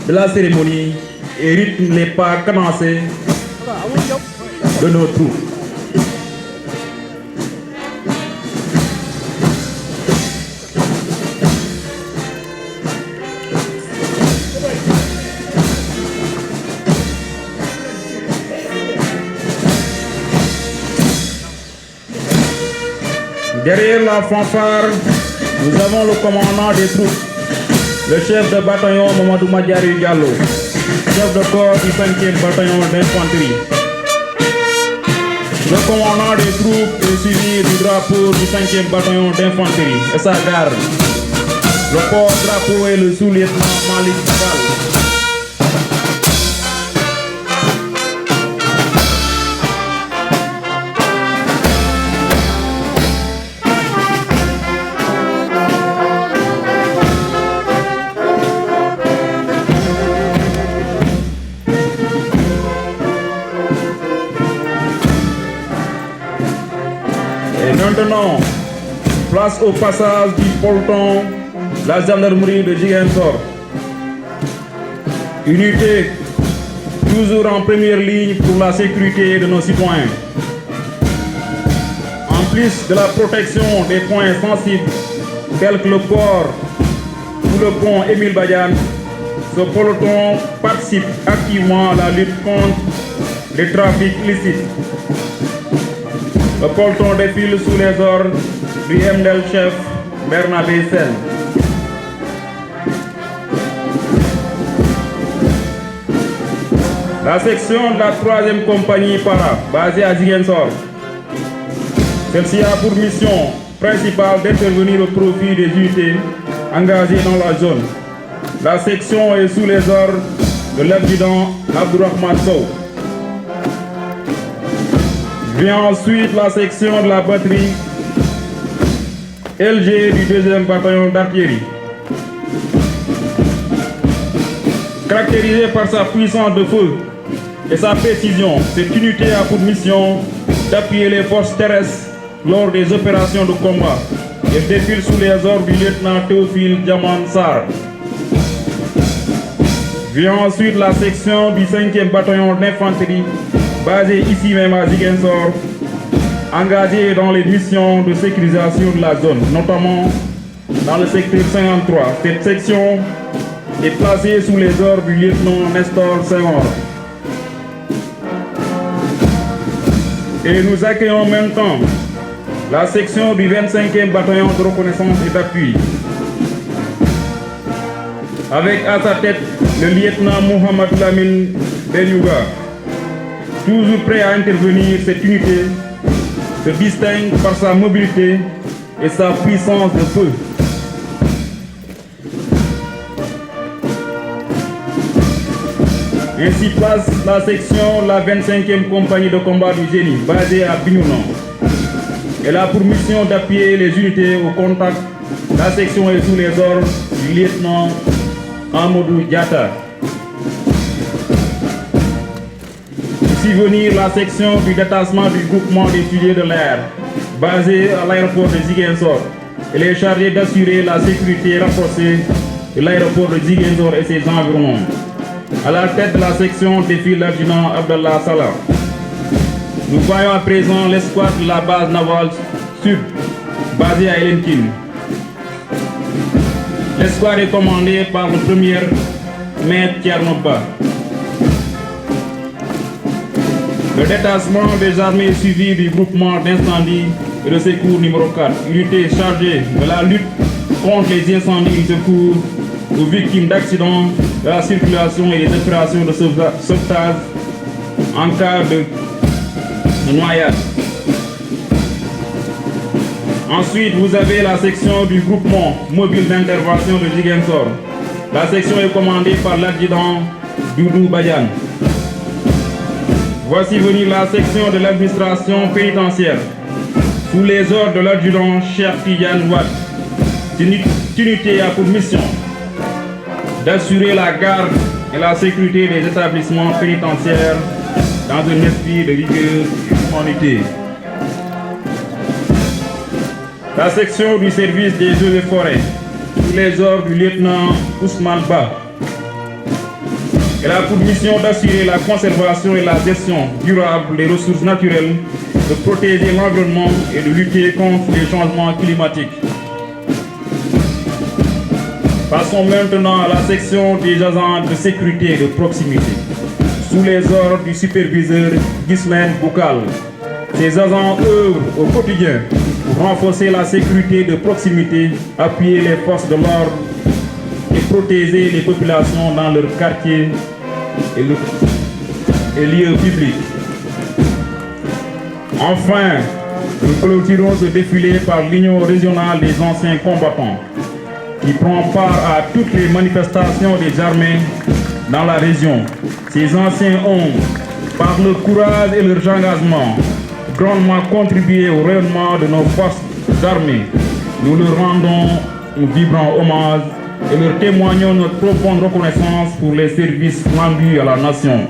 de la cérémonie et rythme les pas cadencés de nos troupes. Derrière la fanfare, nous avons le commandant des troupes, le chef de bataillon Mamadou Madiari Diallo, chef de corps du 5e bataillon d'infanterie. Le commandant des troupes est suivi du drapeau du 5e bataillon d'infanterie et sa garde. Le porte-drapeau est le sous-lieutenant Malik Fall. Maintenant, place au passage du peloton, la gendarmerie de Ziguinchor. Unité toujours en première ligne pour la sécurité de nos citoyens. En plus de la protection des points sensibles tels que le port ou le pont Émile Badiane, ce peloton participe activement à la lutte contre les trafics illicites. Le peloton défile sous les ordres du MDL-chef Bernabé Sen. La section de la 3e compagnie para, basée à Ziguinchor. Celle-ci a pour mission principale d'intervenir au profit des unités engagées dans la zone. La section est sous les ordres de l'adjudant Abdourahmane Sow. Vient ensuite la section de la batterie LG du 2e bataillon d'artillerie. Caractérisée par sa puissance de feu et sa précision, cette unité a pour mission d'appuyer les forces terrestres lors des opérations de combat. Elle défile sous les ordres du lieutenant Théophile Diamant Sarr. Vient ensuite la section du 5e bataillon d'infanterie, basée ici même à Ziguinchor, engagée dans les missions de sécurisation de la zone, notamment dans le secteur 53. Cette section est placée sous les ordres du lieutenant Nestor Senghor. Et nous accueillons en même temps la section du 25e bataillon de reconnaissance et d'appui, avec à sa tête le lieutenant Mohamed Lamine Benyouga. Toujours prêt à intervenir, cette unité se distingue par sa mobilité et sa puissance de feu. Ainsi place la section de la 25e compagnie de combat du génie, basée à Bignona. Elle a pour mission d'appuyer les unités au contact. La section est sous les ordres du lieutenant Amadou Diatta. Ici venir la section du détachement du groupement des fusiliers de l'air, basé à l'aéroport de Ziguinchor. Elle est chargée d'assurer la sécurité renforcée de l'aéroport de Ziguinchor et ses environs. À la tête de la section défile l'adjudant Abdallah Salah. Nous voyons à présent l'escouade de la base navale sud, basée à Elenkin. L'escouade est commandée par le premier maître Tchernoba. Le détachement des armées suivi du groupement d'incendie et de secours numéro 4, unité chargée de la lutte contre les incendies et secours aux victimes d'accidents de la circulation et des opérations de sauvetage en cas de noyade. Ensuite, vous avez la section du groupement mobile d'intervention de Ziguinchor. La section est commandée par l'adjudant Doudou Badiane. Voici venir la section de l'administration pénitentiaire, sous les ordres de l'adjudant Cheikh Tidiane Wade. Cette unité a pour mission d'assurer la garde et la sécurité des établissements pénitentiaires dans un esprit de rigueur et d'humanité. La section du service des eaux et forêts, sous les ordres du lieutenant Ousmane Ba. Elle a pour mission d'assurer la conservation et la gestion durable des ressources naturelles, de protéger l'environnement et de lutter contre les changements climatiques. Passons maintenant à la section des agents de sécurité et de proximité, sous les ordres du superviseur Ghislaine Boucal. Ces agents œuvrent au quotidien pour renforcer la sécurité de proximité, appuyer les forces de l'ordre et protéger les populations dans leurs quartiers et lieux publics. Enfin, nous clôturons ce défilé par l'Union régionale des anciens combattants, qui prend part à toutes les manifestations des armées dans la région. Ces anciens ont, par leur courage et leur engagement, grandement contribué au rayonnement de nos forces armées. Nous leur rendons un vibrant hommage et leur témoignons notre profonde reconnaissance pour les services rendus à la nation.